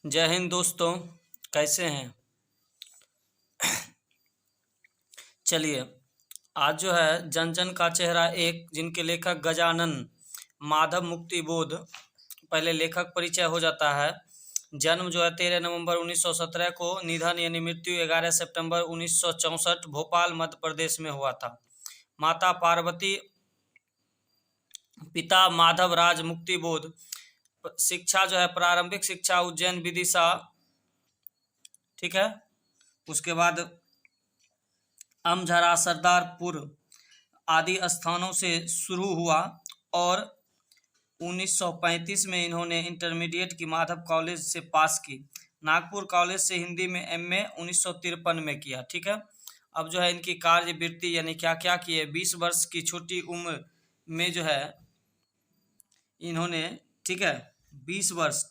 जय हिंद दोस्तों, कैसे हैं। चलिए, आज जो है जन जन का चेहरा एक, जिनके लेखक गजानन माधव मुक्तिबोध। पहले लेखक परिचय हो जाता है। जन्म जो है 13 नवंबर 1917 को, निधन यानी मृत्यु 11 सितंबर 1964 भोपाल मध्य प्रदेश में हुआ था। माता पार्वती, पिता माधव राज मुक्तिबोध। शिक्षा जो है प्रारंभिक शिक्षा उज्जैन विदिशा, ठीक है। उसके बाद अमझरा, सरदारपुर आदि स्थानों से शुरू हुआ और 1935 में इन्होंने इंटरमीडिएट की माधव कॉलेज से पास की। नागपुर कॉलेज से हिंदी में एमए 1953 में किया, ठीक है। अब जो है इनकी कार्यवृत्ति यानी क्या क्या किए। 20 वर्ष की छोटी उम्र में जो है इन्होंने, ठीक है, 20 वर्ष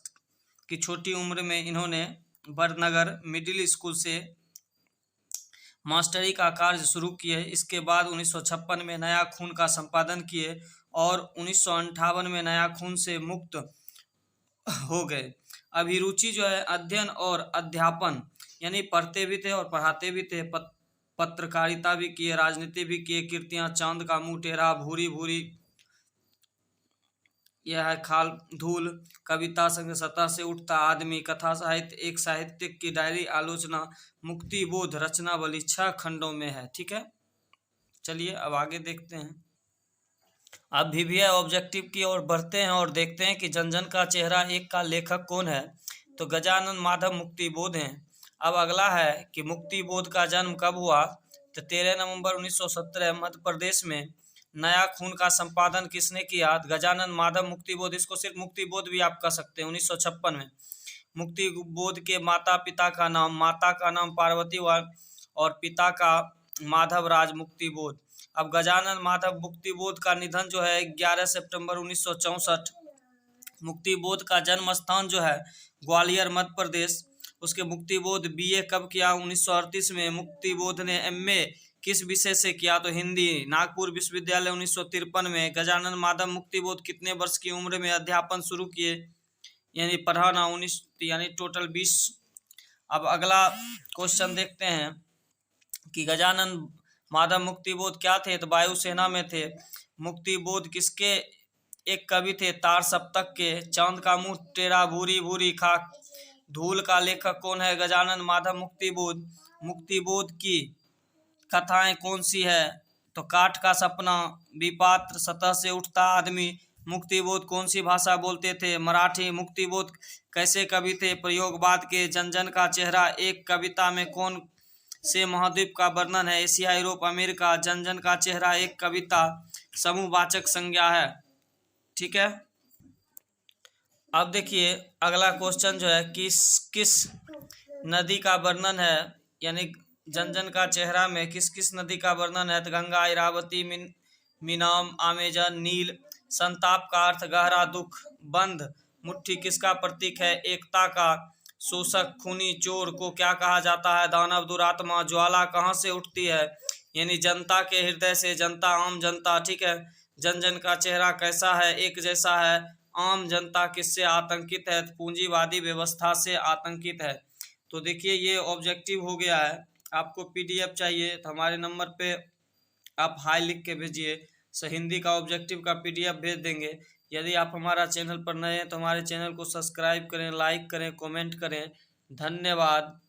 की छोटी उम्र में इन्होंने बरनगर मिडिल स्कूल से मास्टरी का कार्य शुरू किए। इसके बाद 1956 में नया खून का संपादन किए और 1958 में नया खून से मुक्त हो गए। अभिरुचि जो है अध्ययन और अध्यापन, यानी पढ़ते भी थे और पढ़ाते भी थे। पत्रकारिता भी किए, राजनीति भी किए। कीर्तियां, चांद का मुंह टेढ़ा, भूरी भूरी, यह है खाल धूल, कविता संग सतह से उठता आदमी, कथा साहित्य, एक साहित्यिक की डायरी, आलोचना, मुक्तिबोध रचनावली 6 खंडों में है, ठीक है। चलिए अब आगे देखते हैं। अब भी ऑब्जेक्टिव की ओर बढ़ते हैं और देखते हैं कि जन जन का चेहरा एक का लेखक कौन है। तो गजानन माधव मुक्तिबोध हैं। अब अगला है कि मुक्तिबोध का जन्म कब हुआ। तो 13 नवंबर 1917 मध्य प्रदेश में। नया खून का संपादन किसने किया। गजानन माधव मुक्तिबोध, इसको सिर्फ मुक्तिबोध भी आप कह सकते हैं। 1956 में। मुक्तिबोध के माता पिता का नाम, माता का नाम पार्वती और पिता का माधव राज मुक्तिबोध। अब गजानन माधव मुक्तिबोध का निधन जो है 11 सितंबर 1964। मुक्तिबोध का जन्म स्थान जो है ग्वालियर मध्य प्रदेश। उसके मुक्तिबोध बीए कब किया। 1938 में। मुक्तिबोध ने एमए किस विषय से किया। तो हिंदी, नागपुर विश्वविद्यालय 1953 में। गजानन माधव मुक्तिबोध कितने वर्ष की उम्र में अध्यापन शुरू किए, यानी पढ़ाना 19, यानी टोटल 20। अब अगला क्वेश्चन देखते हैं कि गजानन माधव मुक्तिबोध क्या थे। तो वायुसेना में थे। मुक्तिबोध किसके एक कवि थे। तार सप्तक के। चांद का मुंह टेढ़ा, भूरी भूरी खाक, धूल का लेखक कौन है। गजानन माधव मुक्तिबोध। मुक्तिबोध की कथाएं कौन सी है। तो काठ का सपना, विपात्र, सतह से उठता आदमी। मुक्तिबोध कौन सी भाषा बोलते थे। मराठी। मुक्तिबोध कैसे कवि थे। प्रयोगवाद के। जन जन का चेहरा एक कविता में कौन से महाद्वीप का वर्णन है। Asia, Europe, America. जन जन का चेहरा एक कविता समूहवाचक संज्ञा है, ठीक है। अब देखिए अगला क्वेश्चन जो है किस किस नदी का वर्णन है, यानी जन जन का चेहरा में किस किस नदी का वर्णन है। तो गंगा, इरावती, मीनाम, अमेजन, नील। संताप का अर्थ गहरा दुख। बंध, मुट्ठी किसका प्रतीक है। एकता का। शोषक, खूनी, चोर को क्या कहा जाता है। दानव, दुरात्मा। ज्वाला कहाँ से उठती है, यानी जनता के हृदय से। जनता, आम जनता, ठीक है। जन जन का चेहरा कैसा है, एक जैसा है। आम जनता किससे आतंकित है। पूंजीवादी व्यवस्था से आतंकित है। तो देखिए ये ऑब्जेक्टिव हो गया है। आपको पीडीएफ चाहिए तो हमारे नंबर पे आप हाई लिख के भेजिए। हिंदी का ऑब्जेक्टिव का पीडीएफ भेज देंगे। यदि आप हमारा चैनल पर नए हैं तो हमारे चैनल को सब्सक्राइब करें, लाइक करें, कमेंट करें। धन्यवाद।